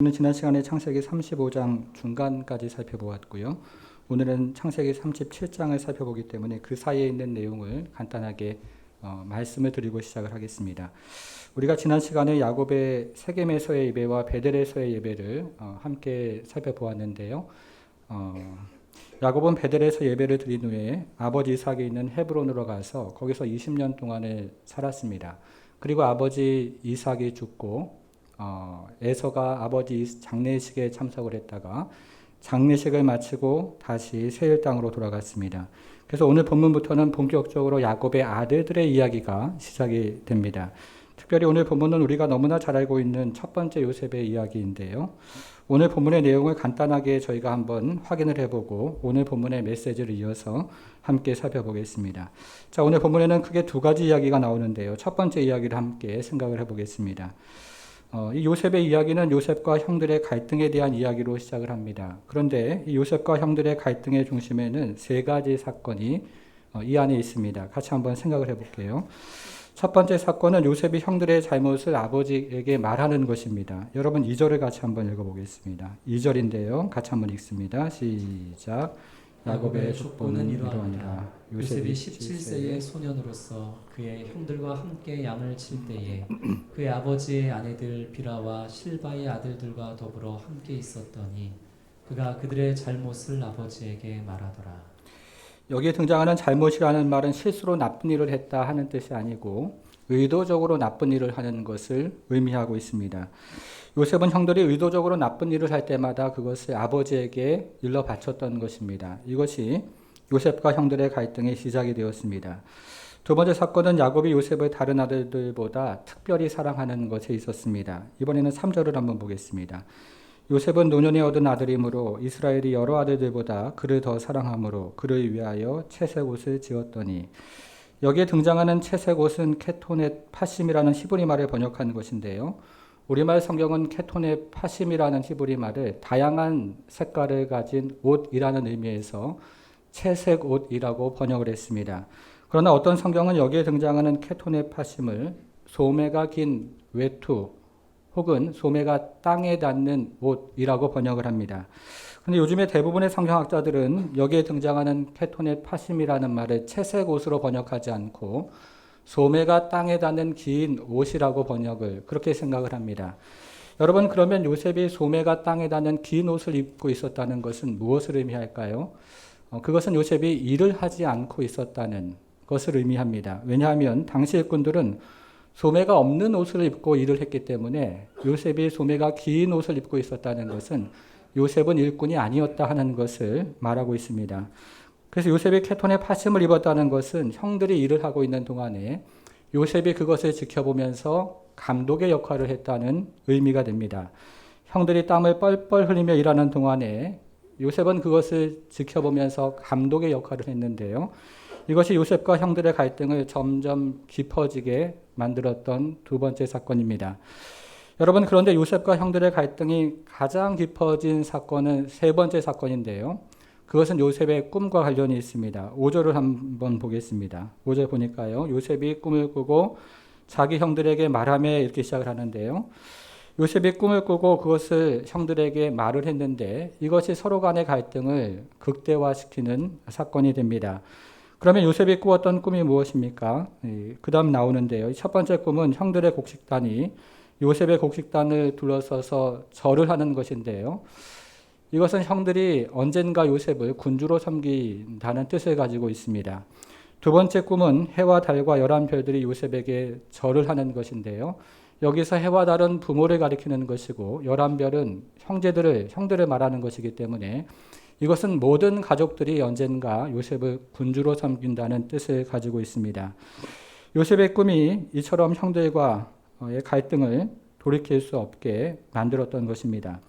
우리는 지난 시간에 창세기 35장 중간까지 살펴보았고요. 오늘은 창세기 37장을 살펴보기 때문에 그 사이에 있는 내용을 간단하게 말씀을 드리고 시작을 하겠습니다. 우리가 지난 시간에 야곱의 세겜에서의 예배와 베델에서의 예배를 함께 살펴보았는데요. 야곱은 베델에서 예배를 드린 후에 아버지 이삭이 있는 헤브론으로 가서 거기서 20년 동안을 살았습니다. 그리고 아버지 이삭이 죽고 에서가 아버지 장례식에 참석을 했다가 장례식을 마치고 다시 세일 땅으로 돌아갔습니다. 그래서 오늘 본문부터는 본격적으로 야곱의 아들들의 이야기가 시작이 됩니다. 특별히 오늘 본문은 우리가 너무나 잘 알고 있는 첫 번째 요셉의 이야기인데요. 오늘 본문의 내용을 간단하게 저희가 한번 확인을 해보고 오늘 본문의 메시지를 이어서 함께 살펴보겠습니다. 자, 오늘 본문에는 크게 두 가지 이야기가 나오는데요. 첫 번째 이야기를 함께 생각을 해보겠습니다. 이 요셉의 이야기는 요셉과 형들의 갈등에 대한 이야기로 시작을 합니다. 그런데 이 요셉과 형들의 갈등의 중심에는 세 가지 사건이 이 안에 있습니다. 같이 한번 생각을 해볼게요. 첫 번째 사건은 요셉이 형들의 잘못을 아버지에게 말하는 것입니다. 여러분 2절을 같이 한번 읽어보겠습니다. 2절인데요. 같이 한번 읽습니다. 시작. 야곱의 족보는 이러하니라. 요셉이 17세의 소년으로서 그의 형들과 함께 양을 칠 때에 그의 아버지의 아내들 비라와 실바의 아들들과 더불어 함께 있었더니 그가 그들의 잘못을 아버지에게 말하더라. 여기에 등장하는 잘못이라는 말은 실수로 나쁜 일을 했다 하는 뜻이 아니고 의도적으로 나쁜 일을 하는 것을 의미하고 있습니다. 요셉은 형들이 의도적으로 나쁜 일을 할 때마다 그것을 아버지에게 일러 바쳤던 것입니다. 이것이 요셉과 형들의 갈등의 시작이 되었습니다. 두 번째 사건은 야곱이 요셉을 다른 아들들보다 특별히 사랑하는 것에 있었습니다. 이번에는 3절을 한번 보겠습니다. 요셉은 노년에 얻은 아들이므로 이스라엘이 여러 아들들보다 그를 더 사랑하므로 그를 위하여 채색 옷을 지었더니, 여기에 등장하는 채색 옷은 케토넷 파심이라는 히브리 말을 번역한 것인데요. 우리말 성경은 케토넷 파심이라는 히브리 말을 다양한 색깔을 가진 옷이라는 의미에서 채색 옷이라고 번역을 했습니다. 그러나 어떤 성경은 여기에 등장하는 케토넷 파심을 소매가 긴 외투 혹은 소매가 땅에 닿는 옷이라고 번역을 합니다. 그런데 요즘에 대부분의 성경학자들은 여기에 등장하는 케토넷 파심이라는 말을 채색 옷으로 번역하지 않고 소매가 땅에 닿는 긴 옷이라고 번역을 그렇게 생각을 합니다. 여러분, 그러면 요셉이 소매가 땅에 닿는 긴 옷을 입고 있었다는 것은 무엇을 의미할까요? 그것은 요셉이 일을 하지 않고 있었다는 것을 의미합니다. 왜냐하면 당시 일꾼들은 소매가 없는 옷을 입고 일을 했기 때문에 요셉이 소매가 긴 옷을 입고 있었다는 것은 요셉은 일꾼이 아니었다 하는 것을 말하고 있습니다. 그래서 요셉이 케톤의 파심을 입었다는 것은 형들이 일을 하고 있는 동안에 요셉이 그것을 지켜보면서 감독의 역할을 했다는 의미가 됩니다. 형들이 땀을 뻘뻘 흘리며 일하는 동안에 요셉은 그것을 지켜보면서 감독의 역할을 했는데요. 이것이 요셉과 형들의 갈등을 점점 깊어지게 만들었던 두 번째 사건입니다. 여러분, 그런데 요셉과 형들의 갈등이 가장 깊어진 사건은 세 번째 사건인데요. 그것은 요셉의 꿈과 관련이 있습니다. 5절을 한번 보겠습니다. 5절 보니까요. 요셉이 꿈을 꾸고 자기 형들에게 말하며 이렇게 시작을 하는데요. 요셉이 꿈을 꾸고 그것을 형들에게 말을 했는데 이것이 서로 간의 갈등을 극대화시키는 사건이 됩니다. 그러면 요셉이 꾸었던 꿈이 무엇입니까? 그 다음 나오는데요. 첫 번째 꿈은 형들의 곡식단이 요셉의 곡식단을 둘러서서 절을 하는 것인데요. 이것은 형들이 언젠가 요셉을 군주로 섬긴다는 뜻을 가지고 있습니다. 두 번째 꿈은 해와 달과 11별들이 요셉에게 절을 하는 것인데요. 여기서 해와 달은 부모를 가리키는 것이고 11별은 형들을 말하는 것이기 때문에 이것은 모든 가족들이 언젠가 요셉을 군주로 섬긴다는 뜻을 가지고 있습니다. 요셉의 꿈이 이처럼 형들과의 갈등을 돌이킬 수 없게 만들었던 것입니다.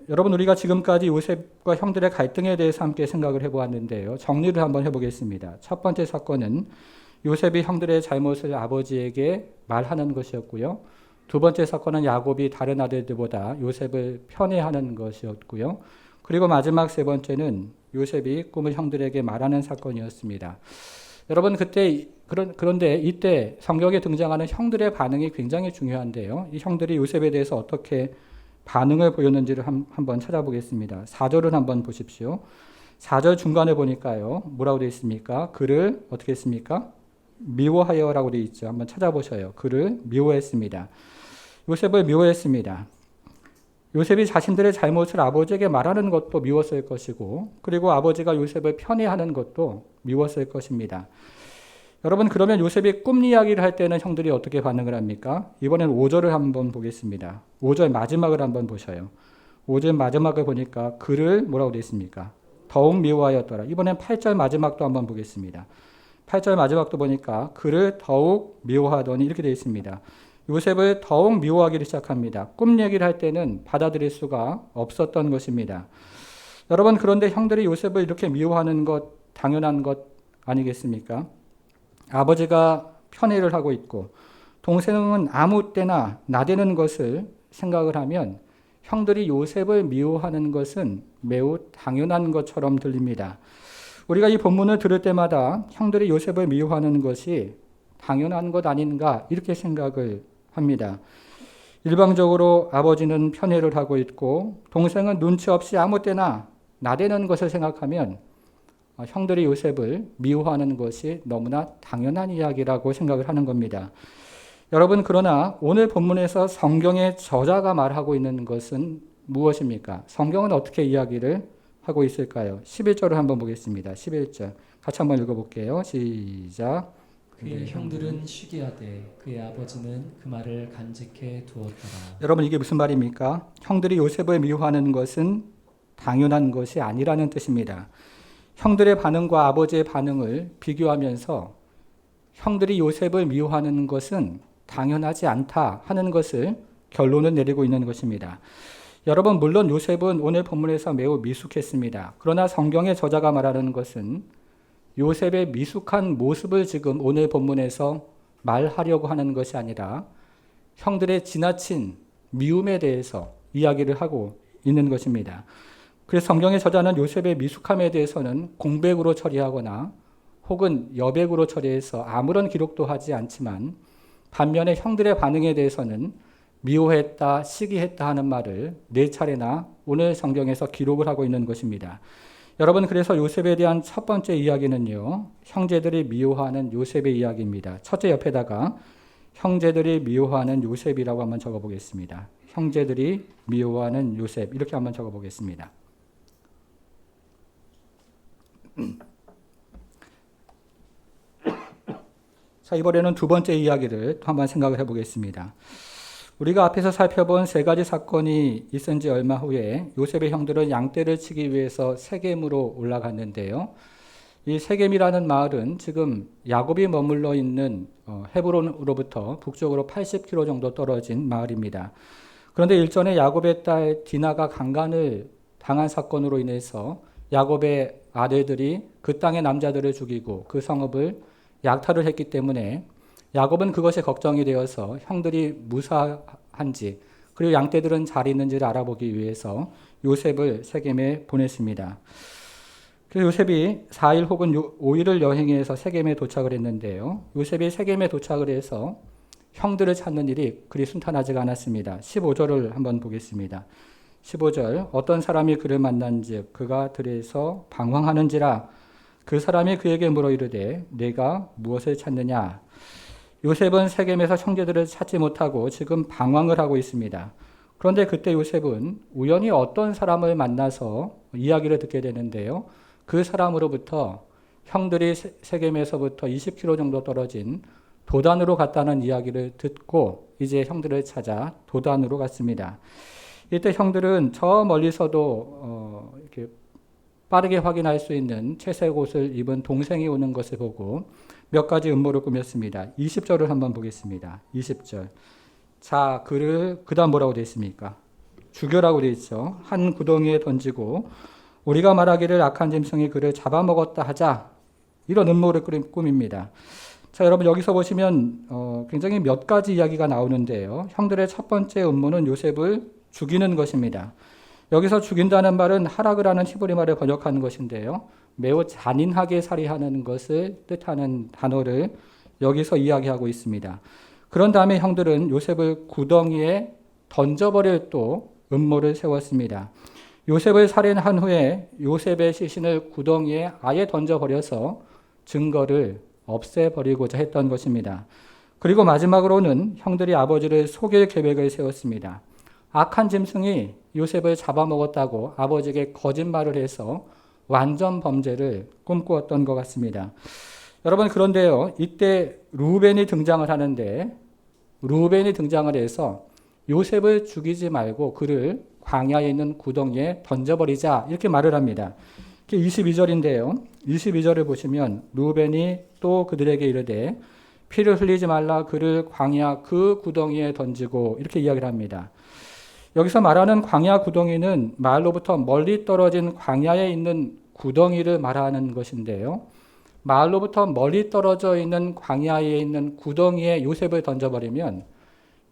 여러분, 우리가 지금까지 요셉과 형들의 갈등에 대해서 함께 생각을 해보았는데요. 정리를 한번 해보겠습니다. 첫 번째 사건은 요셉이 형들의 잘못을 아버지에게 말하는 것이었고요. 두 번째 사건은 야곱이 다른 아들들보다 요셉을 편애하는 것이었고요. 그리고 마지막 세 번째는 요셉이 꿈을 형들에게 말하는 사건이었습니다. 여러분, 그런데 이때 성경에 등장하는 형들의 반응이 굉장히 중요한데요. 이 형들이 요셉에 대해서 어떻게 반응을 보였는지를 한번 찾아보겠습니다. 4절을 한번 보십시오. 4절 중간에 보니까요. 뭐라고 되어 있습니까? 그를 어떻게 했습니까? 미워하여라고 되어 있죠. 한번 찾아보셔요. 그를 미워했습니다. 요셉을 미워했습니다. 요셉이 자신들의 잘못을 아버지에게 말하는 것도 미웠을 것이고, 그리고 아버지가 요셉을 편애하는 것도 미웠을 것입니다. 여러분, 그러면 요셉이 꿈 이야기를 할 때는 형들이 어떻게 반응을 합니까? 이번엔 5절을 한번 보겠습니다. 5절 마지막을 한번 보셔요. 5절 마지막을 보니까 그를 뭐라고 되어 있습니까? 더욱 미워하였더라. 이번엔 8절 마지막도 한번 보겠습니다. 8절 마지막도 보니까 그를 더욱 미워하더니 이렇게 되어 있습니다. 요셉을 더욱 미워하기 시작합니다. 꿈 얘기를 할 때는 받아들일 수가 없었던 것입니다. 여러분, 그런데 형들이 요셉을 이렇게 미워하는 것 당연한 것 아니겠습니까? 아버지가 편애를 하고 있고 동생은 아무 때나 나대는 것을 생각을 하면 형들이 요셉을 미워하는 것은 매우 당연한 것처럼 들립니다. 우리가 이 본문을 들을 때마다 형들이 요셉을 미워하는 것이 당연한 것 아닌가 이렇게 생각을 합니다. 일방적으로 아버지는 편애를 하고 있고 동생은 눈치 없이 아무 때나 나대는 것을 생각하면 형들이 요셉을 미워하는 것이 너무나 당연한 이야기라고 생각을 하는 겁니다. 여러분, 그러나 오늘 본문에서 성경의 저자가 말하고 있는 것은 무엇입니까? 성경은 어떻게 이야기를 하고 있을까요? 11절을 한번 보겠습니다. 11절 같이 한번 읽어볼게요. 시작. 그의 형들은 쉬게하되 그의 아버지는 그 말을 간직해 두었더라. 여러분, 이게 무슨 말입니까? 형들이 요셉을 미워하는 것은 당연한 것이 아니라는 뜻입니다. 형들의 반응과 아버지의 반응을 비교하면서 형들이 요셉을 미워하는 것은 당연하지 않다 하는 것을 결론을 내리고 있는 것입니다. 여러분, 물론 요셉은 오늘 본문에서 매우 미숙했습니다. 그러나 성경의 저자가 말하는 것은 요셉의 미숙한 모습을 지금 오늘 본문에서 말하려고 하는 것이 아니라 형들의 지나친 미움에 대해서 이야기를 하고 있는 것입니다. 그래서 성경의 저자는 요셉의 미숙함에 대해서는 공백으로 처리하거나 혹은 여백으로 처리해서 아무런 기록도 하지 않지만 반면에 형들의 반응에 대해서는 미워했다, 시기했다 하는 말을 4차례나 오늘 성경에서 기록을 하고 있는 것입니다. 여러분, 그래서 요셉에 대한 첫 번째 이야기는요, 형제들이 미워하는 요셉의 이야기입니다. 첫째 옆에다가 형제들이 미워하는 요셉이라고 한번 적어보겠습니다. 형제들이 미워하는 요셉 이렇게 한번 적어보겠습니다. 자, 이번에는 두 번째 이야기를 또 한번 생각을 해보겠습니다. 우리가 앞에서 살펴본 세 가지 사건이 있은 지 얼마 후에 요셉의 형들은 양떼를 치기 위해서 세겜으로 올라갔는데요. 이 세겜이라는 마을은 지금 야곱이 머물러 있는 헤브론으로부터 북쪽으로 80km 정도 떨어진 마을입니다. 그런데 일전에 야곱의 딸 디나가 강간을 당한 사건으로 인해서 야곱의 아들들이 그 땅의 남자들을 죽이고 그 성읍을 약탈을 했기 때문에 야곱은 그것에 걱정이 되어서 형들이 무사한지 그리고 양떼들은 잘 있는지를 알아보기 위해서 요셉을 세겜에 보냈습니다. 그래서 요셉이 4일 혹은 5일을 여행해서 세겜에 도착을 했는데요. 요셉이 세겜에 도착을 해서 형들을 찾는 일이 그리 순탄하지가 않았습니다. 15절을 한번 보겠습니다. 15절 어떤 사람이 그를 만난즉 그가 들에서 방황하는지라 그 사람이 그에게 물어 이르되 내가 무엇을 찾느냐. 요셉은 세겜에서 형제들을 찾지 못하고 지금 방황을 하고 있습니다. 그런데 그때 요셉은 우연히 어떤 사람을 만나서 이야기를 듣게 되는데요. 그 사람으로부터 형들이 세겜에서부터 20km 정도 떨어진 도단으로 갔다는 이야기를 듣고 이제 형들을 찾아 도단으로 갔습니다. 이때 형들은 저 멀리서도 이렇게 빠르게 확인할 수 있는 채색 옷을 입은 동생이 오는 것을 보고 몇 가지 음모를 꾸몄습니다. 20절을 한번 보겠습니다. 20절. 자, 그를 그다음 뭐라고 되어 있습니까? 죽여라고 되어 있죠. 한 구덩이에 던지고 우리가 말하기를 악한 짐승이 그를 잡아먹었다 하자. 이런 음모를 꾸밉니다. 자, 여러분 여기서 보시면 굉장히 몇 가지 이야기가 나오는데요. 형들의 첫 번째 음모는 요셉을 죽이는 것입니다. 여기서 죽인다는 말은 하락을 하는 히브리 말을 번역하는 것인데요. 매우 잔인하게 살해하는 것을 뜻하는 단어를 여기서 이야기하고 있습니다. 그런 다음에 형들은 요셉을 구덩이에 던져버릴 또 음모를 세웠습니다. 요셉을 살인한 후에 요셉의 시신을 구덩이에 아예 던져버려서 증거를 없애버리고자 했던 것입니다. 그리고 마지막으로는 형들이 아버지를 속일 계획을 세웠습니다. 악한 짐승이 요셉을 잡아먹었다고 아버지에게 거짓말을 해서 완전 범죄를 꿈꾸었던 것 같습니다. 여러분, 그런데요, 이때 루벤이 등장을 하는데, 루벤이 등장을 해서 요셉을 죽이지 말고 그를 광야에 있는 구덩이에 던져버리자, 이렇게 말을 합니다. 22절인데요. 22절을 보시면 루벤이 또 그들에게 이르되 피를 흘리지 말라, 그를 광야 그 구덩이에 던지고, 이렇게 이야기를 합니다. 여기서 말하는 광야 구덩이는 마을로부터 멀리 떨어진 광야에 있는 구덩이를 말하는 것인데요. 마을로부터 멀리 떨어져 있는 광야에 있는 구덩이에 요셉을 던져버리면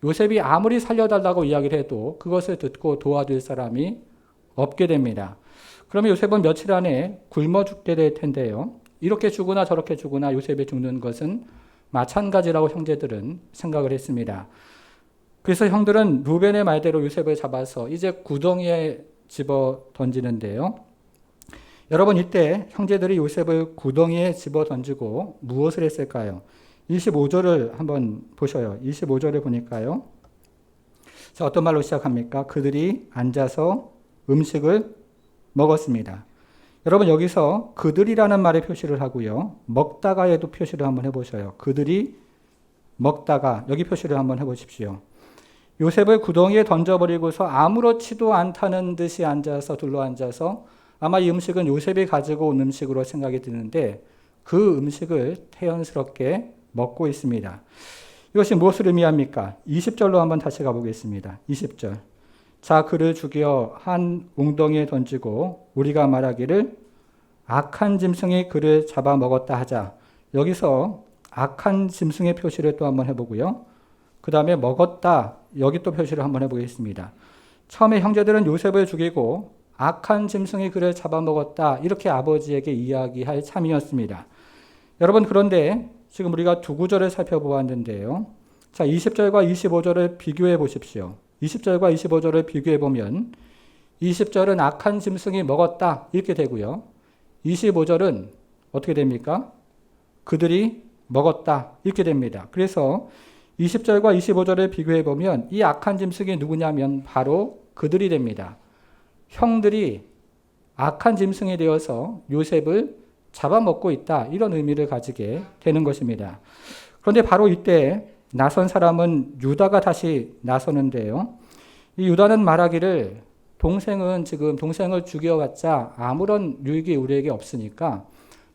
요셉이 아무리 살려달라고 이야기를 해도 그것을 듣고 도와줄 사람이 없게 됩니다. 그러면 요셉은 며칠 안에 굶어 죽게 될 텐데요. 이렇게 죽으나 저렇게 죽으나 요셉이 죽는 것은 마찬가지라고 형제들은 생각을 했습니다. 그래서 형들은 루벤의 말대로 요셉을 잡아서 이제 구덩이에 집어 던지는데요. 여러분, 이때 형제들이 요셉을 구덩이에 집어 던지고 무엇을 했을까요? 25절을 한번 보셔요. 25절을 보니까요. 자, 어떤 말로 시작합니까? 그들이 앉아서 음식을 먹었습니다. 여러분, 여기서 그들이라는 말에 표시를 하고요. 먹다가에도 표시를 한번 해보셔요. 그들이 먹다가, 여기 표시를 한번 해보십시오. 요셉을 구덩이에 던져버리고서 아무렇지도 않다는 듯이 앉아서 둘러앉아서 아마 이 음식은 요셉이 가지고 온 음식으로 생각이 드는데 그 음식을 태연스럽게 먹고 있습니다. 이것이 무엇을 의미합니까? 20절로 한번 다시 가보겠습니다. 20절. 자, 그를 죽여 한 웅덩이에 던지고 우리가 말하기를 악한 짐승이 그를 잡아먹었다 하자. 여기서 악한 짐승의 표시를 또 한번 해보고요. 그 다음에 먹었다, 여기 또 표시를 한번 해보겠습니다. 처음에 형제들은 요셉을 죽이고 악한 짐승이 그를 잡아먹었다, 이렇게 아버지에게 이야기할 참이었습니다. 여러분, 그런데 지금 우리가 두 구절을 살펴보았는데요. 자, 20절과 25절을 비교해 보십시오. 20절과 25절을 비교해 보면 20절은 악한 짐승이 먹었다, 이렇게 되고요. 25절은 어떻게 됩니까? 그들이 먹었다, 이렇게 됩니다. 그래서 20절과 25절을 비교해 보면 이 악한 짐승이 누구냐면 바로 그들이 됩니다. 형들이 악한 짐승이 되어서 요셉을 잡아먹고 있다, 이런 의미를 가지게 되는 것입니다. 그런데 바로 이때 나선 사람은 유다가 다시 나서는데요. 이 유다는 말하기를 동생은 지금 동생을 죽여봤자 아무런 유익이 우리에게 없으니까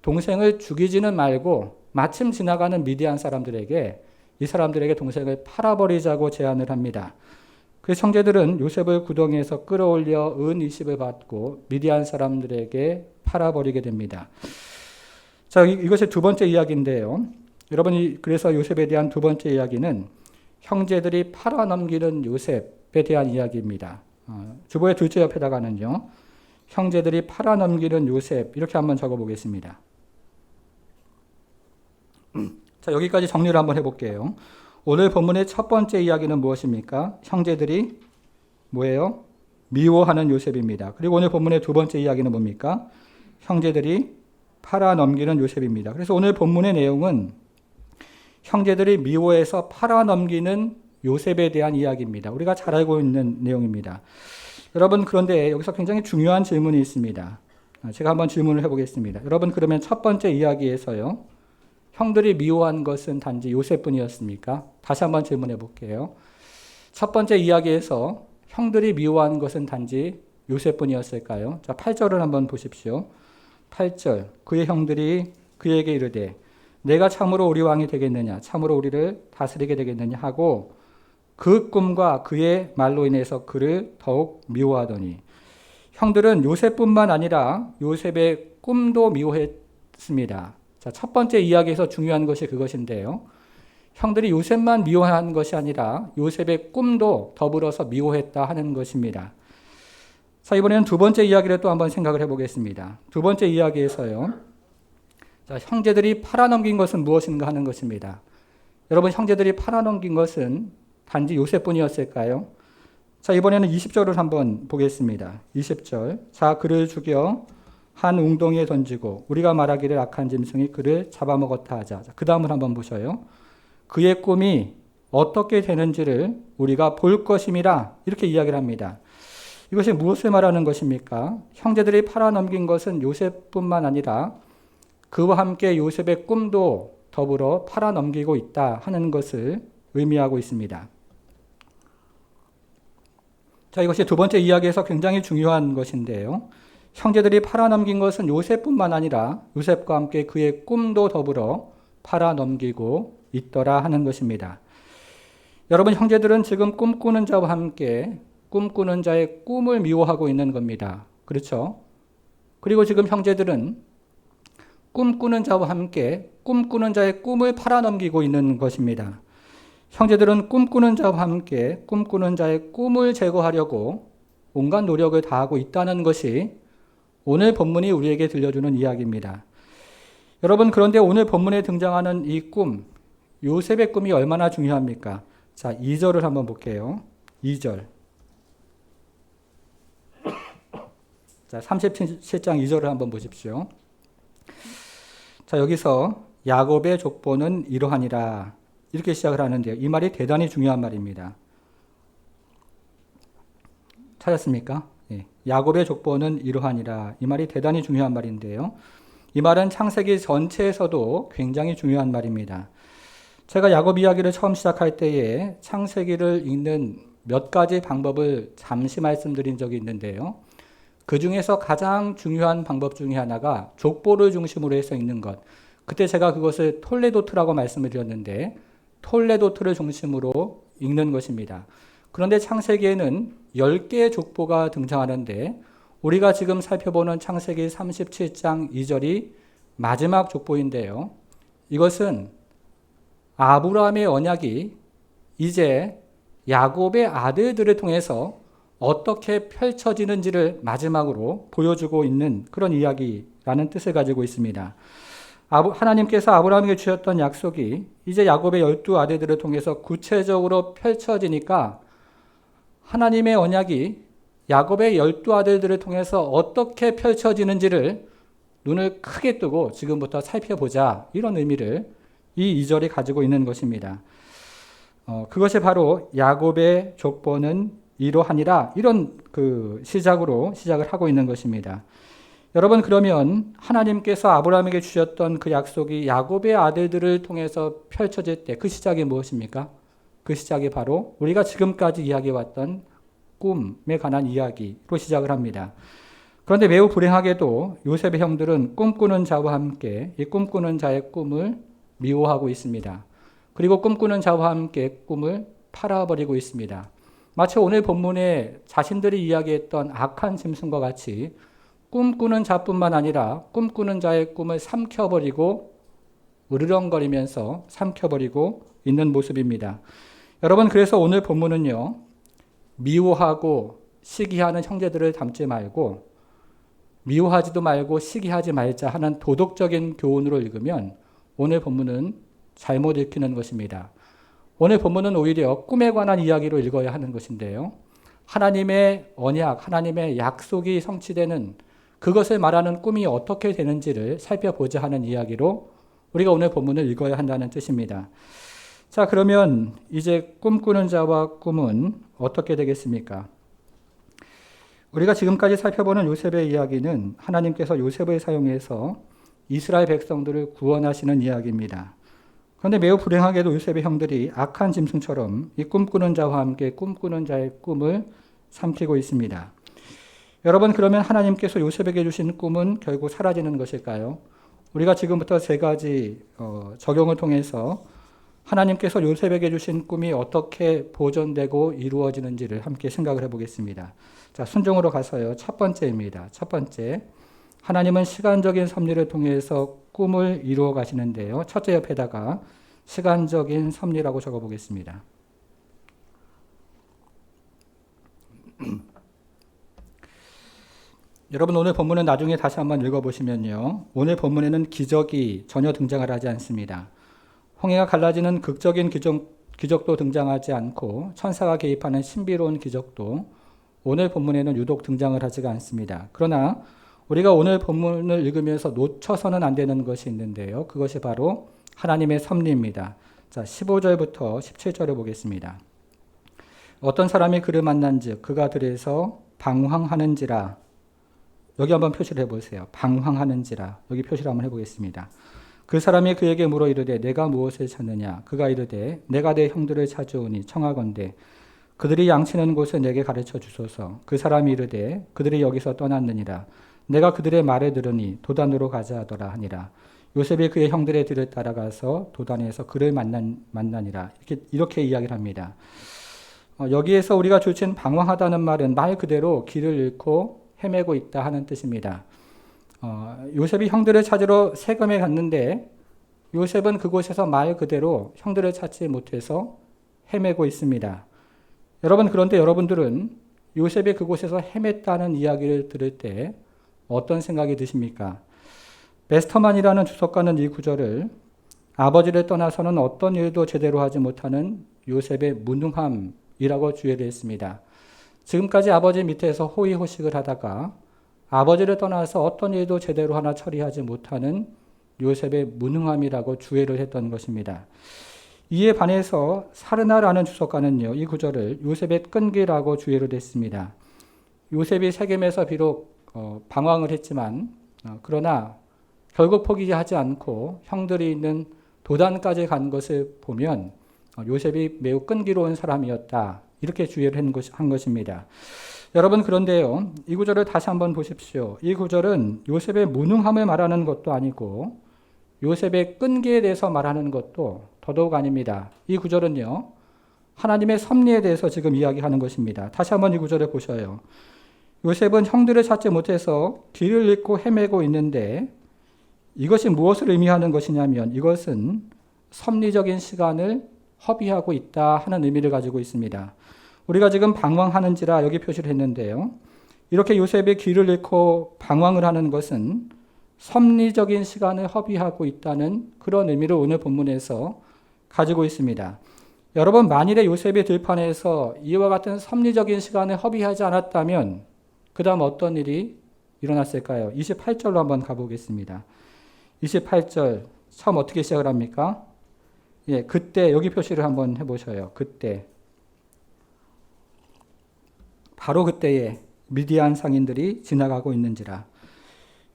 동생을 죽이지는 말고 마침 지나가는 미디안 사람들에게, 이 사람들에게 동생을 팔아버리자고 제안을 합니다. 그래서 형제들은 요셉을 구덩이에서 끌어올려 은 20을 받고 미디안 사람들에게 팔아버리게 됩니다. 자, 이것이 두 번째 이야기인데요. 여러분이 그래서 요셉에 대한 두 번째 이야기는 형제들이 팔아넘기는 요셉에 대한 이야기입니다. 주보의 둘째 옆에다가는요, 형제들이 팔아넘기는 요셉, 이렇게 한번 적어보겠습니다. 자, 여기까지 정리를 한번 해볼게요. 오늘 본문의 첫 번째 이야기는 무엇입니까? 형제들이 뭐예요? 미워하는 요셉입니다. 그리고 오늘 본문의 두 번째 이야기는 뭡니까? 형제들이 팔아넘기는 요셉입니다. 그래서 오늘 본문의 내용은 형제들이 미워해서 팔아넘기는 요셉에 대한 이야기입니다. 우리가 잘 알고 있는 내용입니다. 여러분, 그런데 여기서 굉장히 중요한 질문이 있습니다. 제가 한번 질문을 해보겠습니다. 여러분, 그러면 첫 번째 이야기에서요, 형들이 미워한 것은 단지 요셉뿐이었습니까? 다시 한번 질문해 볼게요. 첫 번째 이야기에서 형들이 미워한 것은 단지 요셉뿐이었을까요? 자, 8절을 한번 보십시오. 8절. 그의 형들이 그에게 이르되 내가 참으로 우리 왕이 되겠느냐, 참으로 우리를 다스리게 되겠느냐 하고 그 꿈과 그의 말로 인해서 그를 더욱 미워하더니, 형들은 요셉뿐만 아니라 요셉의 꿈도 미워했습니다. 자, 첫 번째 이야기에서 중요한 것이 그것인데요. 형들이 요셉만 미워한 것이 아니라 요셉의 꿈도 더불어서 미워했다 하는 것입니다. 자, 이번에는 두 번째 이야기를 또 한번 생각을 해보겠습니다. 두 번째 이야기에서요, 자, 형제들이 팔아넘긴 것은 무엇인가 하는 것입니다. 여러분, 형제들이 팔아넘긴 것은 단지 요셉뿐이었을까요? 자, 이번에는 20절을 한번 보겠습니다. 20절. 자, 그를 죽여 한 웅덩이에 던지고 우리가 말하기를 악한 짐승이 그를 잡아먹었다 하자. 그 다음을 한번 보셔요. 그의 꿈이 어떻게 되는지를 우리가 볼 것임이라 이렇게 이야기를 합니다. 이것이 무엇을 말하는 것입니까? 형제들이 팔아넘긴 것은 요셉뿐만 아니라 그와 함께 요셉의 꿈도 더불어 팔아넘기고 있다 하는 것을 의미하고 있습니다. 자, 이것이 두 번째 이야기에서 굉장히 중요한 것인데요. 형제들이 팔아넘긴 것은 요셉뿐만 아니라 요셉과 함께 그의 꿈도 더불어 팔아넘기고 있더라 하는 것입니다. 여러분, 형제들은 지금 꿈꾸는 자와 함께 꿈꾸는 자의 꿈을 미워하고 있는 겁니다. 그렇죠? 그리고 지금 형제들은 꿈꾸는 자와 함께 꿈꾸는 자의 꿈을 팔아넘기고 있는 것입니다. 형제들은 꿈꾸는 자와 함께 꿈꾸는 자의 꿈을 제거하려고 온갖 노력을 다하고 있다는 것이 오늘 본문이 우리에게 들려주는 이야기입니다. 여러분, 그런데 오늘 본문에 등장하는 이 꿈, 요셉의 꿈이 얼마나 중요합니까? 자, 2절을 한번 볼게요. 2절. 자, 37장 2절을 한번 보십시오. 자, 여기서 야곱의 족보는 이러하니라 이렇게 시작을 하는데요. 이 말이 대단히 중요한 말입니다. 찾았습니까? 예. 야곱의 족보는 이러하니라. 이 말이 대단히 중요한 말인데요. 이 말은 창세기 전체에서도 굉장히 중요한 말입니다. 제가 야곱 이야기를 처음 시작할 때에 창세기를 읽는 몇 가지 방법을 잠시 말씀드린 적이 있는데요. 그 중에서 가장 중요한 방법 중에 하나가 족보를 중심으로 해서 읽는 것. 그때 제가 그것을 톨레도트라고 말씀을 드렸는데 톨레도트를 중심으로 읽는 것입니다. 그런데 창세기에는 10개의 족보가 등장하는데 우리가 지금 살펴보는 창세기 37장 2절이 마지막 족보인데요. 이것은 아브라함의 언약이 이제 야곱의 아들들을 통해서 어떻게 펼쳐지는지를 마지막으로 보여주고 있는 그런 이야기라는 뜻을 가지고 있습니다. 하나님께서 아브라함에게 주셨던 약속이 이제 야곱의 12 아들들을 통해서 구체적으로 펼쳐지니까 하나님의 언약이 야곱의 12 아들들을 통해서 어떻게 펼쳐지는지를 눈을 크게 뜨고 지금부터 살펴보자, 이런 의미를 이 2절이 가지고 있는 것입니다. 그것이 바로 야곱의 족보는 이러하니라, 이런 시작을 하고 있는 것입니다. 여러분, 그러면 하나님께서 아브라함에게 주셨던 그 약속이 야곱의 아들들을 통해서 펼쳐질 때 그 시작이 무엇입니까? 그 시작이 바로 우리가 지금까지 이야기해왔던 꿈에 관한 이야기로 시작을 합니다. 그런데 매우 불행하게도 요셉의 형들은 꿈꾸는 자와 함께 이 꿈꾸는 자의 꿈을 미워하고 있습니다. 그리고 꿈꾸는 자와 함께 꿈을 팔아버리고 있습니다. 마치 오늘 본문에 자신들이 이야기했던 악한 짐승과 같이 꿈꾸는 자뿐만 아니라 꿈꾸는 자의 꿈을 삼켜버리고 으르렁거리면서 삼켜버리고 있는 모습입니다. 여러분, 그래서 오늘 본문은요, 미워하고 시기하는 형제들을 담지 말고 미워하지도 말고 시기하지 말자 하는 도덕적인 교훈으로 읽으면 오늘 본문은 잘못 읽히는 것입니다. 오늘 본문은 오히려 꿈에 관한 이야기로 읽어야 하는 것인데요. 하나님의 언약, 하나님의 약속이 성취되는 그것을 말하는 꿈이 어떻게 되는지를 살펴보자 하는 이야기로 우리가 오늘 본문을 읽어야 한다는 뜻입니다. 자, 그러면 이제 꿈꾸는 자와 꿈은 어떻게 되겠습니까? 우리가 지금까지 살펴보는 요셉의 이야기는 하나님께서 요셉을 사용해서 이스라엘 백성들을 구원하시는 이야기입니다. 그런데 매우 불행하게도 요셉의 형들이 악한 짐승처럼 이 꿈꾸는 자와 함께 꿈꾸는 자의 꿈을 삼키고 있습니다. 여러분, 그러면 하나님께서 요셉에게 주신 꿈은 결국 사라지는 것일까요? 우리가 지금부터 세 가지 적용을 통해서 하나님께서 요셉에게 주신 꿈이 어떻게 보존되고 이루어지는지를 함께 생각을 해보겠습니다. 자, 순종으로 가서요. 첫 번째입니다. 첫 번째, 하나님은 시간적인 섭리를 통해서 꿈을 이루어 가시는데요. 첫째 옆에다가 시간적인 섭리라고 적어보겠습니다. 여러분, 오늘 본문은 나중에 다시 한번 읽어보시면요. 오늘 본문에는 기적이 전혀 등장을 하지 않습니다. 홍해가 갈라지는 극적인 기적도 등장하지 않고 천사가 개입하는 신비로운 기적도 오늘 본문에는 유독 등장을 하지가 않습니다. 그러나 우리가 오늘 본문을 읽으면서 놓쳐서는 안 되는 것이 있는데요. 그것이 바로 하나님의 섭리입니다. 자, 15절부터 17절을 보겠습니다. 어떤 사람이 그를 만난즉 그가 들에서 방황하는지라. 여기 한번 표시를 해보세요. 방황하는지라. 여기 표시를 한번 해보겠습니다. 그 사람이 그에게 물어 이르되 내가 무엇을 찾느냐. 그가 이르되 내가 내 형들을 찾으오니 청하건대 그들이 양치는 곳을 내게 가르쳐 주소서. 그 사람이 이르되 그들이 여기서 떠났느니라. 내가 그들의 말을 들으니 도단으로 가자 하더라 하니라. 요셉이 그의 형들의 뒤를 따라가서 도단에서 그를 만나니라. 이렇게 이야기를 합니다. 여기에서 우리가 줄친 방황하다는 말은 말 그대로 길을 잃고 헤매고 있다 하는 뜻입니다. 요셉이 형들을 찾으러 세겜에 갔는데 요셉은 그곳에서 말 그대로 형들을 찾지 못해서 헤매고 있습니다. 여러분, 그런데 여러분들은 요셉이 그곳에서 헤맸다는 이야기를 들을 때 어떤 생각이 드십니까? 베스터만이라는 주석가는 이 구절을 아버지를 떠나서는 어떤 일도 제대로 하지 못하는 요셉의 무능함이라고 주의를 했습니다. 지금까지 아버지 밑에서 호의호식을 하다가 아버지를 떠나서 어떤 일도 제대로 하나 처리하지 못하는 요셉의 무능함이라고 주의를 했던 것입니다. 이에 반해서 사르나라는 주석가는요, 이 구절을 요셉의 끈기라고 주의를 했습니다. 요셉이 세겜에서 비록 방황을 했지만 그러나 결국 포기하지 않고 형들이 있는 도단까지 간 것을 보면 요셉이 매우 끈기로운 사람이었다. 이렇게 주의를 한 것입니다. 여러분, 그런데요, 이 구절을 다시 한번 보십시오. 이 구절은 요셉의 무능함을 말하는 것도 아니고 요셉의 끈기에 대해서 말하는 것도 더더욱 아닙니다. 이 구절은요, 하나님의 섭리에 대해서 지금 이야기하는 것입니다. 다시 한번 이 구절을 보셔요. 요셉은 형들을 찾지 못해서 길을 잃고 헤매고 있는데 이것이 무엇을 의미하는 것이냐면 이것은 섭리적인 시간을 허비하고 있다 하는 의미를 가지고 있습니다. 우리가 지금 방황하는지라 여기 표시를 했는데요. 이렇게 요셉이 길을 잃고 방황을 하는 것은 섭리적인 시간을 허비하고 있다는 그런 의미를 오늘 본문에서 가지고 있습니다. 여러분, 만일에 요셉이 들판에서 이와 같은 섭리적인 시간을 허비하지 않았다면 그 다음 어떤 일이 일어났을까요? 28절로 한번 가보겠습니다. 28절 처음 어떻게 시작을 합니까? 예, 그때 여기 표시를 한번 해보셔요. 그때 바로 그때에 미디안 상인들이 지나가고 있는지라.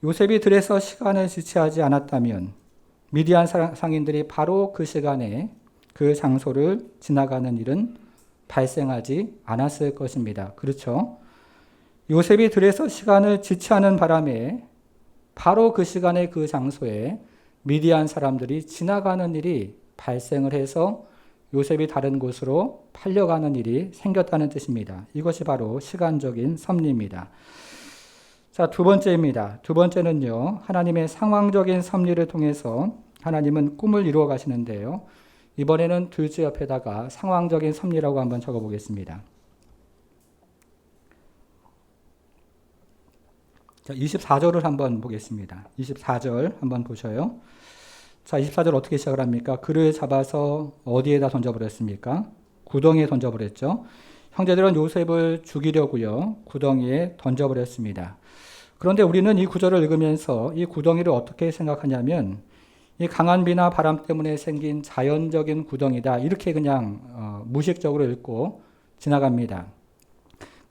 요셉이 들에서 시간을 지체하지 않았다면 미디안 상인들이 바로 그 시간에 그 장소를 지나가는 일은 발생하지 않았을 것입니다. 그렇죠? 요셉이 들에서 시간을 지체하는 바람에 바로 그 시간에 그 장소에 미디안 사람들이 지나가는 일이 발생을 해서 요셉이 다른 곳으로 팔려가는 일이 생겼다는 뜻입니다. 이것이 바로 시간적인 섭리입니다. 자, 두 번째입니다. 두 번째는요, 하나님의 상황적인 섭리를 통해서 하나님은 꿈을 이루어 가시는데요. 이번에는 둘째 옆에다가 상황적인 섭리라고 한번 적어 보겠습니다. 자, 24절을 한번 보겠습니다. 24절 한번 보셔요. 자, 24절 어떻게 시작을 합니까? 그를 잡아서 어디에다 던져버렸습니까? 구덩이에 던져버렸죠. 형제들은 요셉을 죽이려고요, 구덩이에 던져버렸습니다. 그런데 우리는 이 구절을 읽으면서 이 구덩이를 어떻게 생각하냐면 이 강한 비나 바람 때문에 생긴 자연적인 구덩이다. 이렇게 그냥 무식적으로 읽고 지나갑니다.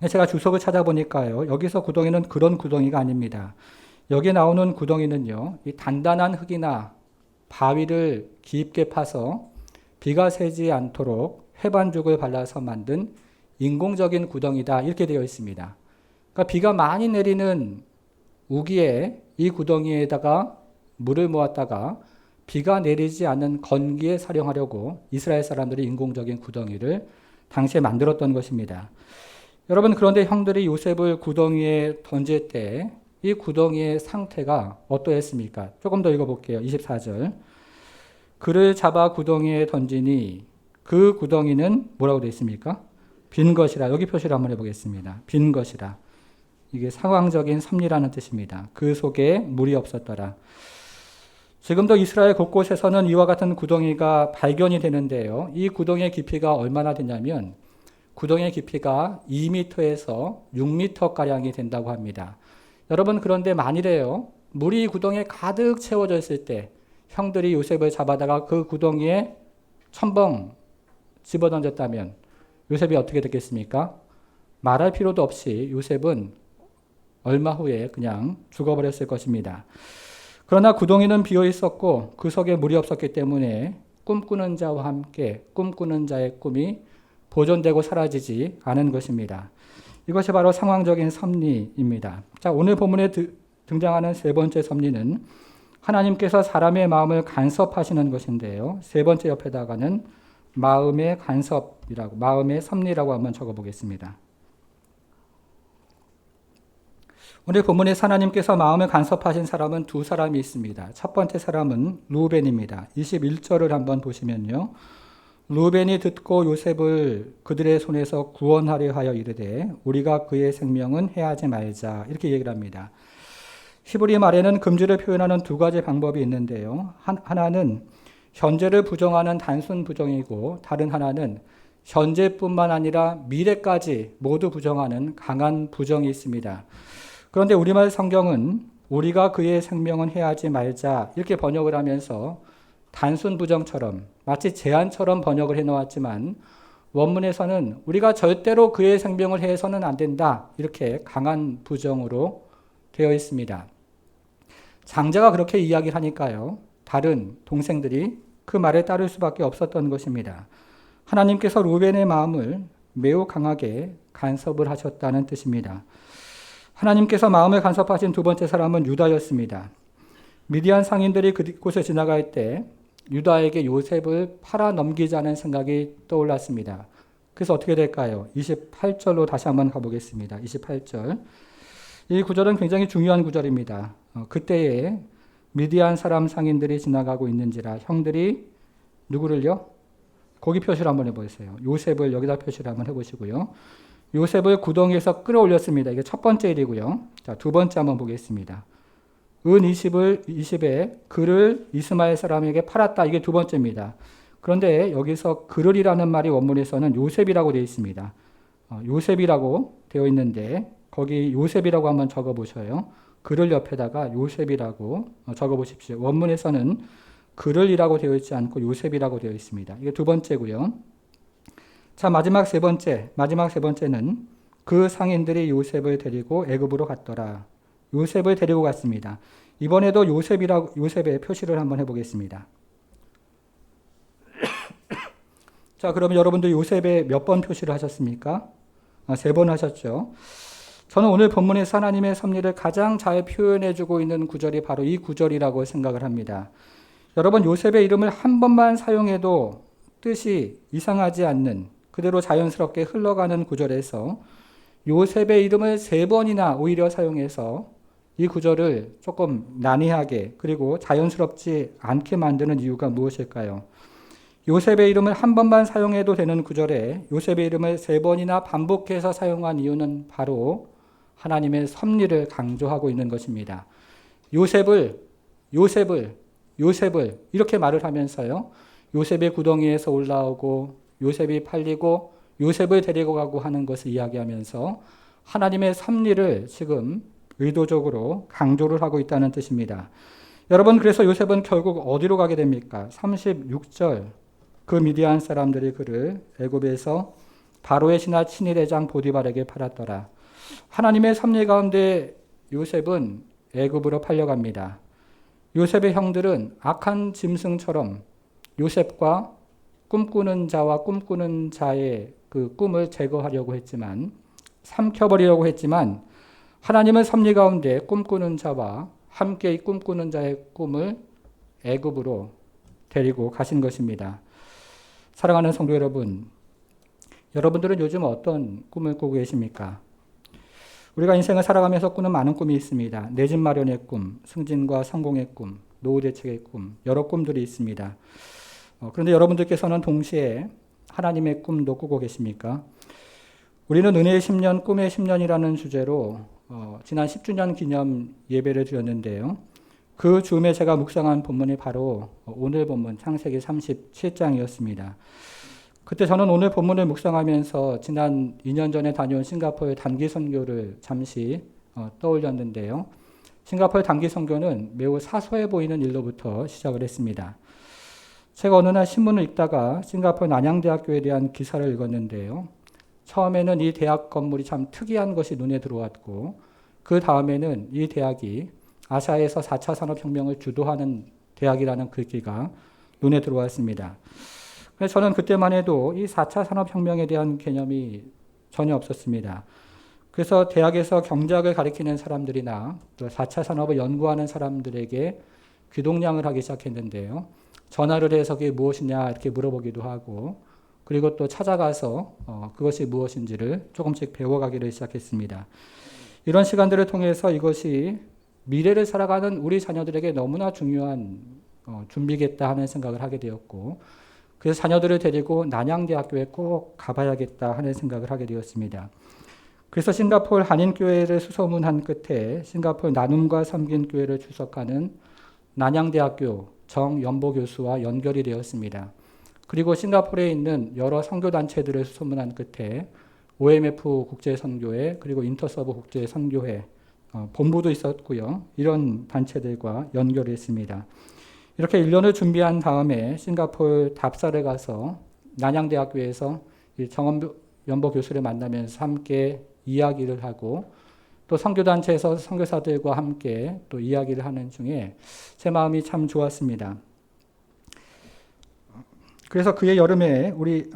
제가 주석을 찾아보니까요, 여기서 구덩이는 그런 구덩이가 아닙니다. 여기 나오는 구덩이는요, 이 단단한 흙이나 바위를 깊게 파서 비가 새지 않도록 회반죽을 발라서 만든 인공적인 구덩이다. 이렇게 되어 있습니다. 그러니까 비가 많이 내리는 우기에 이 구덩이에다가 물을 모았다가 비가 내리지 않는 건기에 사용하려고 이스라엘 사람들이 인공적인 구덩이를 당시에 만들었던 것입니다. 여러분, 그런데 형들이 요셉을 구덩이에 던질 때 이 구덩이의 상태가 어떠했습니까? 조금 더 읽어볼게요. 24절. 그를 잡아 구덩이에 던지니 그 구덩이는 뭐라고 되어 있습니까? 빈 것이라. 여기 표시를 한번 해보겠습니다. 빈 것이라. 이게 상황적인 섭리라는 뜻입니다. 그 속에 물이 없었더라. 지금도 이스라엘 곳곳에서는 이와 같은 구덩이가 발견이 되는데요. 이 구덩이의 깊이가 얼마나 되냐면 구덩이의 깊이가 2m에서 6m가량이 된다고 합니다. 여러분, 그런데 만일에요, 물이 구덩이에 가득 채워져 있을 때 형들이 요셉을 잡아다가 그 구덩이에 첨벙 집어던졌다면 요셉이 어떻게 됐겠습니까? 말할 필요도 없이 요셉은 얼마 후에 그냥 죽어버렸을 것입니다. 그러나 구덩이는 비어 있었고 그 속에 물이 없었기 때문에 꿈꾸는 자와 함께 꿈꾸는 자의 꿈이 보존되고 사라지지 않은 것입니다. 이것이 바로 상황적인 섭리입니다. 자, 오늘 본문에 등장하는 세 번째 섭리는 하나님께서 사람의 마음을 간섭하시는 것인데요. 세 번째 옆에다가는 마음의 간섭이라고, 마음의 섭리라고 한번 적어보겠습니다. 오늘 본문에 하나님께서 마음을 간섭하신 사람은 두 사람이 있습니다. 첫 번째 사람은 루벤입니다. 21절을 한번 보시면요. 루벤이 듣고 요셉을 그들의 손에서 구원하려 하여 이르되 우리가 그의 생명은 해하지 말자, 이렇게 얘기를 합니다. 히브리 말에는 금지를 표현하는 두 가지 방법이 있는데요. 하나는 현재를 부정하는 단순 부정이고 다른 하나는 현재뿐만 아니라 미래까지 모두 부정하는 강한 부정이 있습니다. 그런데 우리말 성경은 우리가 그의 생명은 해하지 말자 이렇게 번역을 하면서 단순 부정처럼 마치 제한처럼 번역을 해놓았지만 원문에서는 우리가 절대로 그의 생명을 해서는 안 된다 이렇게 강한 부정으로 되어 있습니다. 장자가 그렇게 이야기를 하니까요. 다른 동생들이 그 말에 따를 수밖에 없었던 것입니다. 하나님께서 루벤의 마음을 매우 강하게 간섭을 하셨다는 뜻입니다. 하나님께서 마음을 간섭하신 두 번째 사람은 유다였습니다. 미디안 상인들이 그곳에 지나갈 때 유다에게 요셉을 팔아 넘기자는 생각이 떠올랐습니다. 그래서 어떻게 될까요? 28절로 다시 한번 가보겠습니다. 28절. 이 구절은 굉장히 중요한 구절입니다. 그때에 미디안 사람 상인들이 지나가고 있는지라 형들이 누구를요? 거기 표시를 한번 해보세요. 요셉을 여기다 표시를 한번 해보시고요. 요셉을 구덩이에서 끌어올렸습니다. 이게 첫 번째 일이고요. 자, 두 번째 한번 보겠습니다. 은 20에 그를 이스마엘 사람에게 팔았다. 이게 두 번째입니다. 그런데 여기서 그를이라는 말이 원문에서는 요셉이라고 되어 있습니다. 요셉이라고 되어 있는데 거기 요셉이라고 한번 적어보셔요. 그를 옆에다가 요셉이라고 적어보십시오. 원문에서는 그를이라고 되어 있지 않고 요셉이라고 되어 있습니다. 이게 두 번째고요. 자, 마지막 세 번째는 그 상인들이 요셉을 데리고 애굽으로 갔더라. 요셉을 데리고 갔습니다. 이번에도 요셉의 표시를 한번 해보겠습니다. 자, 그러면 여러분들 요셉의 몇 번 표시를 하셨습니까? 3번 하셨죠. 저는 오늘 본문에서 하나님의 섭리를 가장 잘 표현해주고 있는 구절이 바로 이 구절이라고 생각을 합니다. 여러분, 요셉의 이름을 한 번만 사용해도 뜻이 이상하지 않는 그대로 자연스럽게 흘러가는 구절에서 요셉의 이름을 3번이나 오히려 사용해서 이 구절을 조금 난해하게 그리고 자연스럽지 않게 만드는 이유가 무엇일까요? 요셉의 이름을 한 번만 사용해도 되는 구절에 요셉의 이름을 3번이나 반복해서 사용한 이유는 바로 하나님의 섭리를 강조하고 있는 것입니다. 요셉을 이렇게 말을 하면서요. 요셉의 구덩이에서 올라오고 요셉이 팔리고 요셉을 데리고 가고 하는 것을 이야기하면서 하나님의 섭리를 지금 의도적으로 강조를 하고 있다는 뜻입니다. 여러분, 그래서 요셉은 결국 어디로 가게 됩니까? 36절. 그 미디안 사람들이 그를 애굽에서 바로의 신하 친위대장 보디발에게 팔았더라. 하나님의 섭리 가운데 요셉은 애굽으로 팔려갑니다. 요셉의 형들은 악한 짐승처럼 요셉과 꿈꾸는 자와 꿈꾸는 자의 그 꿈을 제거하려고 했지만, 삼켜버리려고 했지만, 하나님의 섭리 가운데 꿈꾸는 자와 함께 꿈꾸는 자의 꿈을 애굽으로 데리고 가신 것입니다. 사랑하는 성도 여러분, 여러분들은 요즘 어떤 꿈을 꾸고 계십니까? 우리가 인생을 살아가면서 꾸는 많은 꿈이 있습니다. 내 집 마련의 꿈, 승진과 성공의 꿈, 노후 대책의 꿈, 여러 꿈들이 있습니다. 그런데 여러분들께서는 동시에 하나님의 꿈도 꾸고 계십니까? 우리는 은혜의 10년, 꿈의 10년이라는 주제로 지난 10주년 기념 예배를 드렸는데요. 그 즈음에 제가 묵상한 본문이 바로 오늘 본문 창세기 37장이었습니다. 그때 저는 오늘 본문을 묵상하면서 지난 2년 전에 다녀온 싱가포르 단기 선교를 잠시 떠올렸는데요. 싱가포르 단기 선교는 매우 사소해 보이는 일로부터 시작을 했습니다. 제가 어느 날 신문을 읽다가 싱가포르 난양대학교에 대한 기사를 읽었는데요. 처음에는 이 대학 건물이 참 특이한 것이 눈에 들어왔고, 그 다음에는 이 대학이 아시아에서 4차 산업혁명을 주도하는 대학이라는 글귀가 눈에 들어왔습니다. 그래서 저는 그때만 해도 이 4차 산업혁명에 대한 개념이 전혀 없었습니다. 그래서 대학에서 경제학을 가리키는 사람들이나 또 4차 산업을 연구하는 사람들에게 귀동냥을 하기 시작했는데요. 전화를 해서 그게 무엇이냐 이렇게 물어보기도 하고, 그리고 또 찾아가서 그것이 무엇인지를 조금씩 배워가기를 시작했습니다. 이런 시간들을 통해서 이것이 미래를 살아가는 우리 자녀들에게 너무나 중요한 준비겠다 하는 생각을 하게 되었고, 그래서 자녀들을 데리고 난양대학교에 꼭 가봐야겠다 하는 생각을 하게 되었습니다. 그래서 싱가포르 한인교회를 수소문한 끝에 싱가포르 나눔과 섬긴 교회를 주석하는 난양대학교 정연보 교수와 연결이 되었습니다. 그리고 싱가포르에 있는 여러 선교단체들을 수소문한 끝에 OMF 국제선교회 그리고 인터서브 국제선교회 본부도 있었고요. 이런 단체들과 연결이 있습니다. 이렇게 1년을 준비한 다음에 싱가포르 답사를 가서 난양대학교에서 정연보 교수를 만나면서 함께 이야기를 하고, 또 선교단체에서 선교사들과 함께 또 이야기를 하는 중에 제 마음이 참 좋았습니다. 그래서 그해 여름에 우리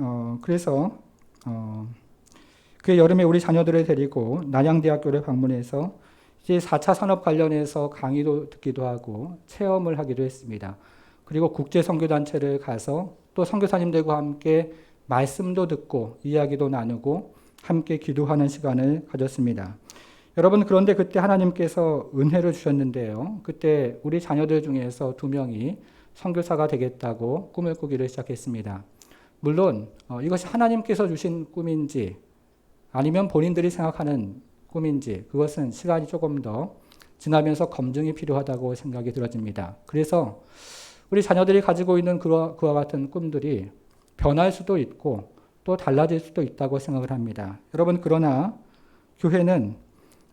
자녀들을 데리고 난양대학교를 방문해서 이제 4차 산업 관련해서 강의도 듣기도 하고 체험을 하기도 했습니다. 그리고 국제선교단체를 가서 또 선교사님들과 함께 말씀도 듣고 이야기도 나누고 함께 기도하는 시간을 가졌습니다. 여러분, 그런데 그때 하나님께서 은혜를 주셨는데요. 그때 우리 자녀들 중에서 2명이 선교사가 되겠다고 꿈을 꾸기를 시작했습니다. 물론 이것이 하나님께서 주신 꿈인지 아니면 본인들이 생각하는 꿈인지 그것은 시간이 조금 더 지나면서 검증이 필요하다고 생각이 들어집니다. 그래서 우리 자녀들이 가지고 있는 그와 같은 꿈들이 변할 수도 있고 또 달라질 수도 있다고 생각을 합니다. 여러분, 그러나 교회는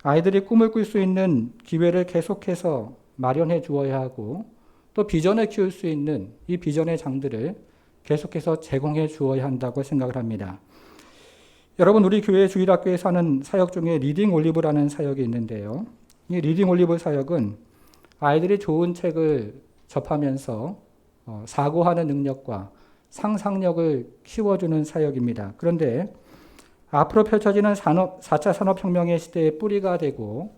아이들이 꿈을 꿀 수 있는 기회를 계속해서 마련해 주어야 하고, 또 비전을 키울 수 있는 이 비전의 장들을 계속해서 제공해 주어야 한다고 생각을 합니다. 여러분, 우리 교회 주일학교에서 하는 사역 중에 리딩 올리브라는 사역이 있는데요. 이 리딩 올리브 사역은 아이들이 좋은 책을 접하면서 사고하는 능력과 상상력을 키워주는 사역입니다. 그런데 앞으로 펼쳐지는 4차 산업혁명의 시대의 뿌리가 되고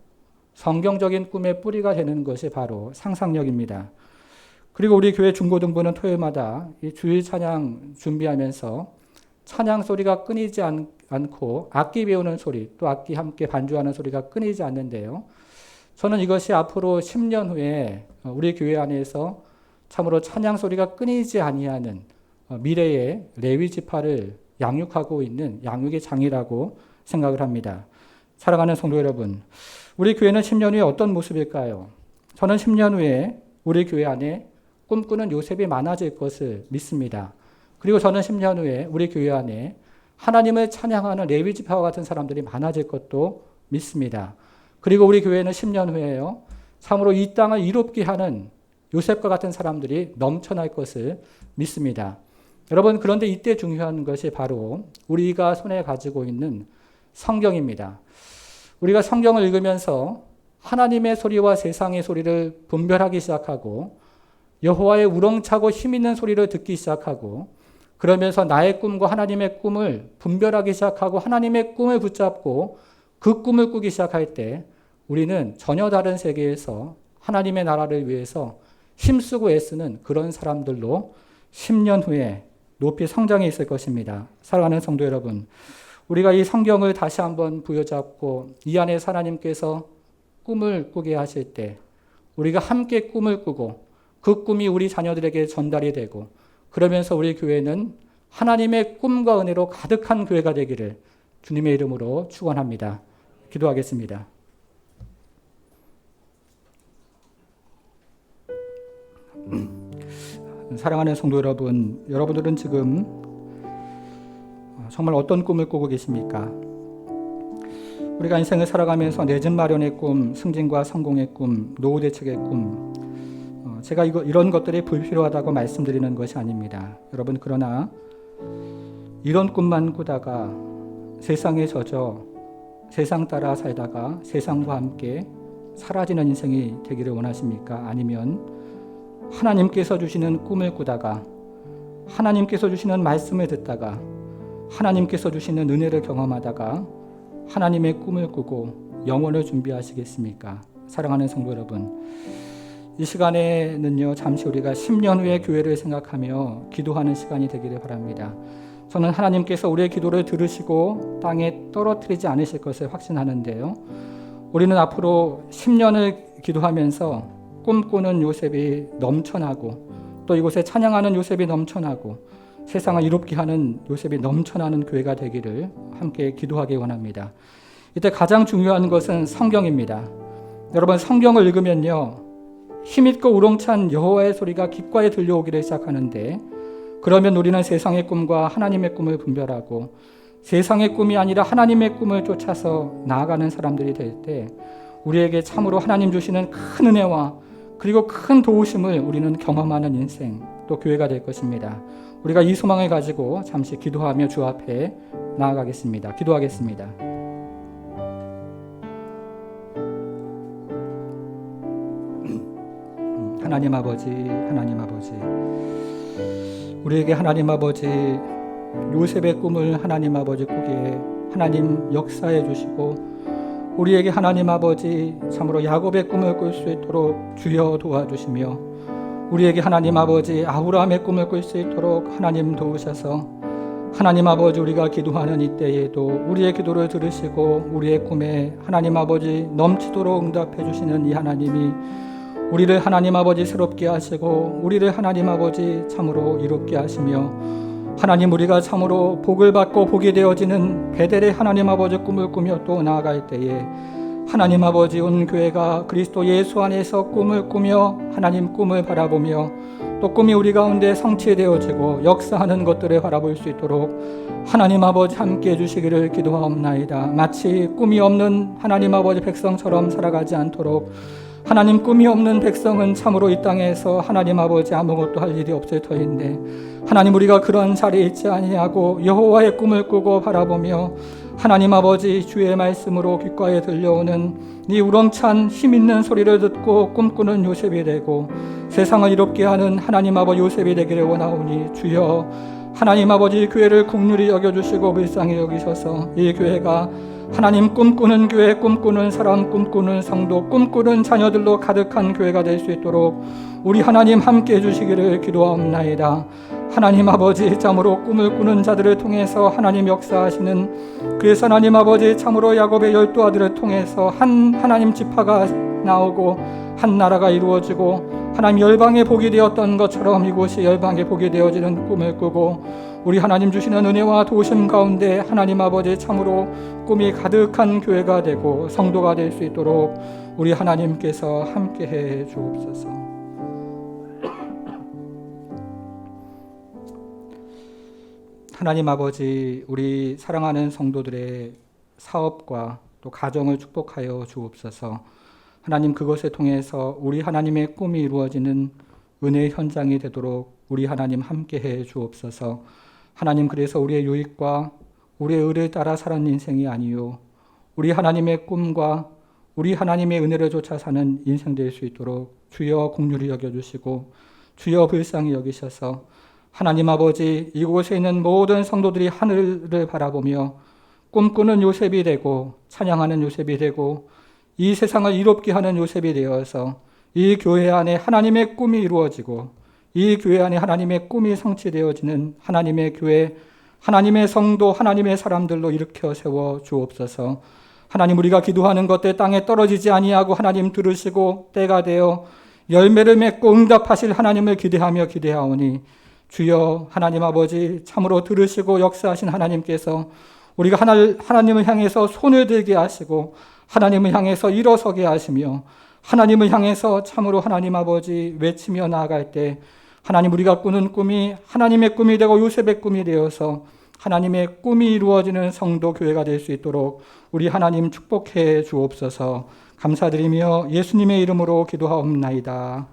성경적인 꿈의 뿌리가 되는 것이 바로 상상력입니다. 그리고 우리 교회 중고등부는 토요일마다 이 주일 찬양 준비하면서 찬양 소리가 끊이지 않고 악기 배우는 소리, 또 악기 함께 반주하는 소리가 끊이지 않는데요. 저는 이것이 앞으로 10년 후에 우리 교회 안에서 참으로 찬양 소리가 끊이지 아니하는 미래의 레위 지파를 양육하고 있는 양육의 장이라고 생각을 합니다. 사랑하는 성도 여러분, 우리 교회는 10년 후에 어떤 모습일까요? 저는 10년 후에 우리 교회 안에 꿈꾸는 요셉이 많아질 것을 믿습니다. 그리고 저는 10년 후에 우리 교회 안에 하나님을 찬양하는 레위 지파와 같은 사람들이 많아질 것도 믿습니다. 그리고 우리 교회는 10년 후에요, 참으로 이 땅을 이롭게 하는 요셉과 같은 사람들이 넘쳐날 것을 믿습니다. 여러분, 그런데 이때 중요한 것이 바로 우리가 손에 가지고 있는 성경입니다. 우리가 성경을 읽으면서 하나님의 소리와 세상의 소리를 분별하기 시작하고 여호와의 우렁차고 힘있는 소리를 듣기 시작하고, 그러면서 나의 꿈과 하나님의 꿈을 분별하기 시작하고 하나님의 꿈을 붙잡고 그 꿈을 꾸기 시작할 때 우리는 전혀 다른 세계에서 하나님의 나라를 위해서 힘쓰고 애쓰는 그런 사람들로 10년 후에 높이 성장해 있을 것입니다. 사랑하는 성도 여러분, 우리가 이 성경을 다시 한번 부여잡고 이 안에서 하나님께서 꿈을 꾸게 하실 때 우리가 함께 꿈을 꾸고 그 꿈이 우리 자녀들에게 전달이 되고, 그러면서 우리 교회는 하나님의 꿈과 은혜로 가득한 교회가 되기를 주님의 이름으로 축원합니다. 기도하겠습니다. 사랑하는 성도 여러분, 여러분들은 지금 정말 어떤 꿈을 꾸고 계십니까? 우리가 인생을 살아가면서 내 집 마련의 꿈, 승진과 성공의 꿈, 노후 대책의 꿈, 제가 이런 것들이 불필요하다고 말씀드리는 것이 아닙니다. 여러분, 그러나 이런 꿈만 꾸다가 세상에 젖어 세상 따라 살다가 세상과 함께 사라지는 인생이 되기를 원하십니까? 아니면 하나님께서 주시는 꿈을 꾸다가 하나님께서 주시는 말씀을 듣다가 하나님께서 주시는 은혜를 경험하다가 하나님의 꿈을 꾸고 영혼을 준비하시겠습니까? 사랑하는 성도 여러분, 이 시간에는요, 잠시 우리가 10년 후의 교회를 생각하며 기도하는 시간이 되기를 바랍니다. 저는 하나님께서 우리의 기도를 들으시고 땅에 떨어뜨리지 않으실 것을 확신하는데요, 우리는 앞으로 10년을 기도하면서 꿈꾸는 요셉이 넘쳐나고 또 이곳에 찬양하는 요셉이 넘쳐나고 세상을 이롭게 하는 요셉이 넘쳐나는 교회가 되기를 함께 기도하기 원합니다. 이때 가장 중요한 것은 성경입니다. 여러분, 성경을 읽으면요, 힘있고 우렁찬 여호와의 소리가 귓가에 들려오기를 시작하는데, 그러면 우리는 세상의 꿈과 하나님의 꿈을 분별하고 세상의 꿈이 아니라 하나님의 꿈을 쫓아서 나아가는 사람들이 될 때 우리에게 참으로 하나님 주시는 큰 은혜와 그리고 큰 도우심을 우리는 경험하는 인생, 또 교회가 될 것입니다. 우리가 이 소망을 가지고 잠시 기도하며 주 앞에 나아가겠습니다. 기도하겠습니다. 하나님 아버지, 하나님 아버지, 우리에게 하나님 아버지 요셉의 꿈을 하나님 아버지 꾸게 하나님 역사해 주시고, 우리에게 하나님 아버지 참으로 야곱의 꿈을 꿀 수 있도록 주여 도와주시며, 우리에게 하나님 아버지 아브라함의 꿈을 꿀 수 있도록 하나님 도우셔서, 하나님 아버지 우리가 기도하는 이때에도 우리의 기도를 들으시고 우리의 꿈에 하나님 아버지 넘치도록 응답해 주시는 이 하나님이 우리를 하나님 아버지 새롭게 하시고 우리를 하나님 아버지 참으로 이롭게 하시며, 하나님 우리가 참으로 복을 받고 복이 되어지는 베델의 하나님 아버지 꿈을 꾸며 또 나아갈 때에 하나님 아버지 온 교회가 그리스도 예수 안에서 꿈을 꾸며 하나님 꿈을 바라보며 또 꿈이 우리 가운데 성취되어지고 역사하는 것들을 바라볼 수 있도록 하나님 아버지 함께 해주시기를 기도하옵나이다. 마치 꿈이 없는 하나님 아버지 백성처럼 살아가지 않도록, 하나님 꿈이 없는 백성은 참으로 이 땅에서 하나님 아버지 아무것도 할 일이 없을 터인데, 하나님 우리가 그런 자리에 있지 아니하고 여호와의 꿈을 꾸고 바라보며 하나님 아버지 주의 말씀으로 귓가에 들려오는 이 우렁찬 힘있는 소리를 듣고 꿈꾸는 요셉이 되고 세상을 이롭게 하는 하나님 아버지 요셉이 되기를 원하오니, 주여 하나님 아버지 교회를 긍휼히 여겨주시고 불쌍히 여기셔서 이 교회가 하나님 꿈꾸는 교회, 꿈꾸는 사람, 꿈꾸는 성도, 꿈꾸는 자녀들로 가득한 교회가 될 수 있도록 우리 하나님 함께 해주시기를 기도하옵나이다. 하나님 아버지 참으로 꿈을 꾸는 자들을 통해서 하나님 역사하시는, 그래서 하나님 아버지 참으로 야곱의 12아들을 통해서 한 하나님 지파가 나오고 한 나라가 이루어지고 하나님 열방의 복이 되었던 것처럼 이곳이 열방의 복이 되어지는 꿈을 꾸고 우리 하나님 주시는 은혜와 도우심 가운데 하나님 아버지 참으로 꿈이 가득한 교회가 되고 성도가 될 수 있도록 우리 하나님께서 함께해 주옵소서. 하나님 아버지, 우리 사랑하는 성도들의 사업과 또 가정을 축복하여 주옵소서. 하나님, 그것을 통해서 우리 하나님의 꿈이 이루어지는 은혜의 현장이 되도록 우리 하나님 함께해 주옵소서. 하나님, 그래서 우리의 유익과 우리의 의를 따라 사는 인생이 아니요 우리 하나님의 꿈과 우리 하나님의 은혜를 쫓아 사는 인생 될 수 있도록 주여 긍휼히 여겨주시고 주여 불쌍히 여기셔서 하나님 아버지 이곳에 있는 모든 성도들이 하늘을 바라보며 꿈꾸는 요셉이 되고 찬양하는 요셉이 되고 이 세상을 이롭게 하는 요셉이 되어서 이 교회 안에 하나님의 꿈이 이루어지고 이 교회 안에 하나님의 꿈이 성취되어지는 하나님의 교회, 하나님의 성도, 하나님의 사람들로 일으켜 세워 주옵소서. 하나님, 우리가 기도하는 것들 땅에 떨어지지 아니하고 하나님 들으시고 때가 되어 열매를 맺고 응답하실 하나님을 기대하오니 주여 하나님 아버지 참으로 들으시고 역사하신 하나님께서 우리가 하나님을 향해서 손을 들게 하시고 하나님을 향해서 일어서게 하시며 하나님을 향해서 참으로 하나님 아버지 외치며 나아갈 때 하나님, 우리가 꾸는 꿈이 하나님의 꿈이 되고 요셉의 꿈이 되어서 하나님의 꿈이 이루어지는 성도 교회가 될 수 있도록 우리 하나님 축복해 주옵소서. 감사드리며 예수님의 이름으로 기도하옵나이다.